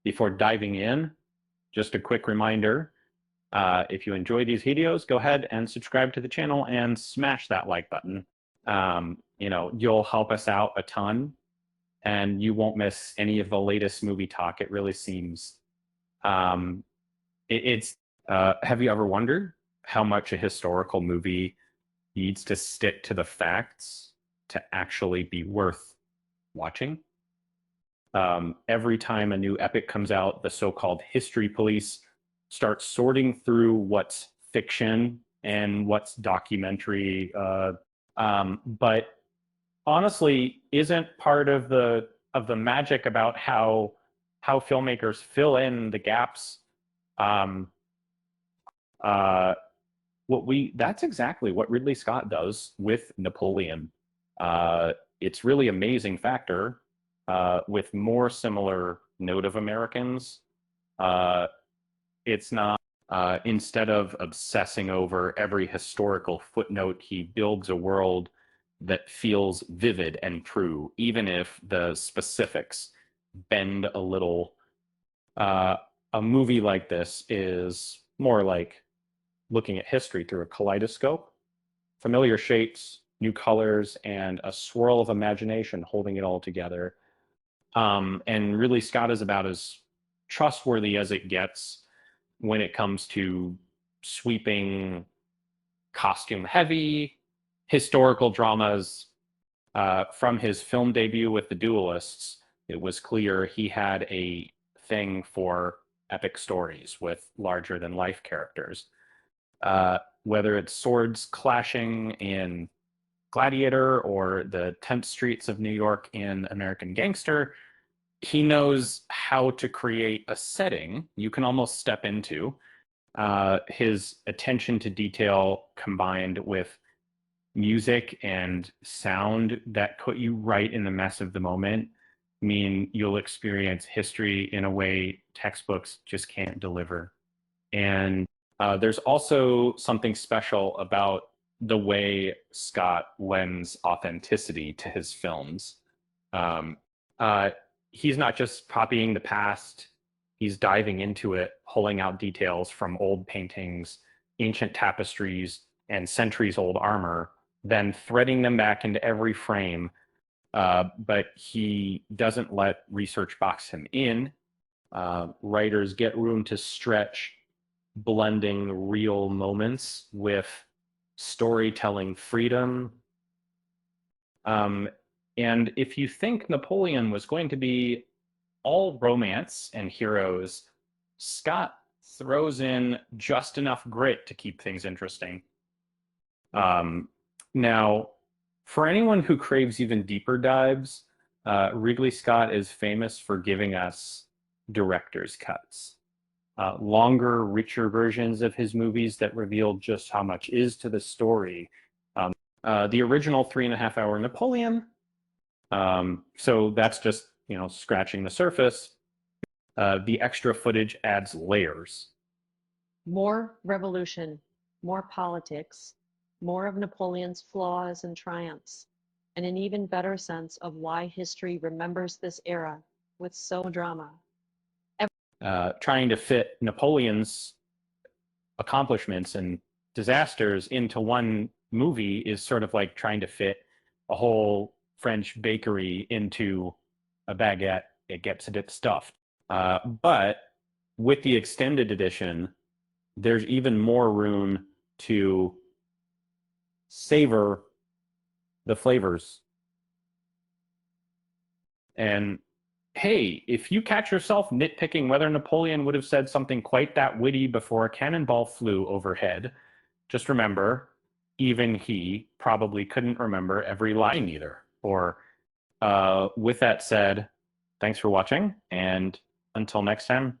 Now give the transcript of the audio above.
Before diving in, just a quick reminder, if you enjoy these videos, go ahead and subscribe to the channel and smash that like button. You'll help us out a ton, and you won't miss any of the latest movie talk. It really seems. Have you ever wondered how much a historical movie needs to stick to the facts to actually be worth watching? Every time a new epic comes out, the so-called history police start sorting through what's fiction and what's documentary. But honestly, isn't part of the magic about how filmmakers fill in the gaps. That's exactly what Ridley Scott does with Napoleon. It's really amazing factor with more similar Native Americans. It's not, instead of obsessing over every historical footnote, he builds a world that feels vivid and true, even if the specifics bend a little. A movie like this is more like looking at history through a kaleidoscope, familiar shapes, new colors, and a swirl of imagination holding it all together. And really, Scott is about as trustworthy as it gets when it comes to sweeping, costume-heavy historical dramas. From his film debut with The Duelists, it was clear he had a thing for epic stories with larger-than-life characters. Whether it's swords clashing in Gladiator or the tense streets of New York in American Gangster, he knows how to create a setting you can almost step into. His attention to detail combined with music and sound that put you right in the mess of the moment mean you'll experience history in a way textbooks just can't deliver. And there's also something special about the way Scott lends authenticity to his films. He's not just copying the past, he's diving into it, pulling out details from old paintings, ancient tapestries, and centuries-old armor, then threading them back into every frame. But he doesn't let research box him in. Writers get room to stretch, blending real moments with storytelling freedom. And if you think Napoleon was going to be all romance and heroes, Scott throws in just enough grit to keep things interesting. Now, for anyone who craves even deeper dives, Ridley Scott is famous for giving us director's cuts. Longer, richer versions of his movies that reveal just how much is to the story. The original 3.5-hour Napoleon, so that's just, scratching the surface. The extra footage adds layers. More revolution, more politics, more of Napoleon's flaws and triumphs, and an even better sense of why history remembers this era with so much drama. Trying to fit Napoleon's accomplishments and disasters into one movie is sort of like trying to fit a whole French bakery into a baguette. It gets a bit stuffed. But with the extended edition, there's even more room to savor the flavors. And hey, if you catch yourself nitpicking whether Napoleon would have said something quite that witty before a cannonball flew overhead, just remember, even he probably couldn't remember every line either. Or with that said, thanks for watching, and until next time,